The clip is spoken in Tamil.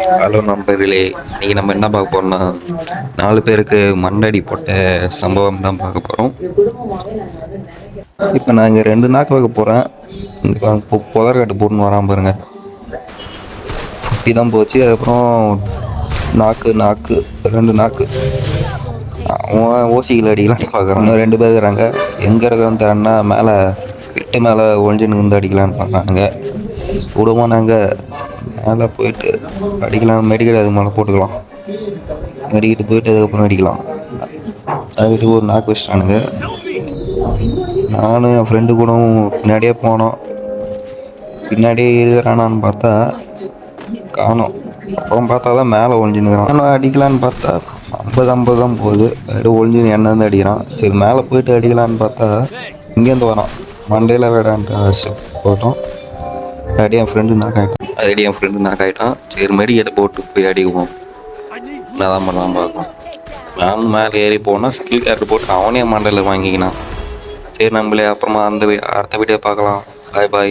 ஹலோ நண்பர்களே, இன்னைக்கு நம்ம என்ன பார்க்க போறோம்னா 4 பேருக்கு மண்டடி போட்ட சம்பவம் தான் பார்க்க போகிறோம். இப்போ நான் இங்கே 2 நாக்கு வைக்க போகிறேன். இங்கே புதற்காட்டு போட்டுன்னு வரான் பாருங்க. இப்படி தான் போச்சு. அதுக்கப்புறம் நாக்கு 2 நாக்கு அவன் ஓசிகள் அடிக்கலான்னு பார்க்குறான். இன்னும் 2 பேர் இருக்கிறாங்க. எங்கே இருக்கிறான்னு தேடினா மேலே விட்டு மேலே ஒழிஞ்சுன்னு இருந்து அடிக்கலான்னு பார்க்குறானுங்க. விடுமா நாங்கள் மேலே போயிட்டு அடிக்கலாம். மெடிக்கல் அது மேலே போட்டுக்கலாம். மெடிக்கிட்டு போயிட்டு அதுக்கப்புறம் அடிக்கலாம். அதுக்கிட்ட ஒரு நாக்கு வச்சிட்டானுங்க. நானும் என் ஃப்ரெண்டு கூட பின்னாடியே போனோம். பின்னாடியே இருக்கிறானான்னு பார்த்தா காணோம். அப்புறம் பார்த்தா தான் மேலே ஒழிஞ்சுன்னுக்கிறான். நான் அடிக்கலான்னு பார்த்தா 50 தான் போகுது. வெறும் ஒழிஞ்சுன்னு என்ன வந்து அடிக்கிறான். சரி மேலே போயிட்டு அடிக்கலான்னு பார்த்தா இங்கேருந்து வரான். மண்டையில் வேடான்ட்டு அடிச்சு போட்டோம். அடி என் ஃப்ரெண்டு நாக் ஆகிட்டான். சரி மெடிக்கெட்டை போட்டு போய் அடிக்குவோம். நான் தான் பண்ணலாம் பார்க்கலாம். நானும் மேலே ஏறி போனால் ஸ்கில் கேரக்டர் போட்டு அவனே மண்டையில் வாங்கிக்கினான். சரி நம்மளே அப்புறமா அடுத்த வீடியோ பார்க்கலாம். பாய்.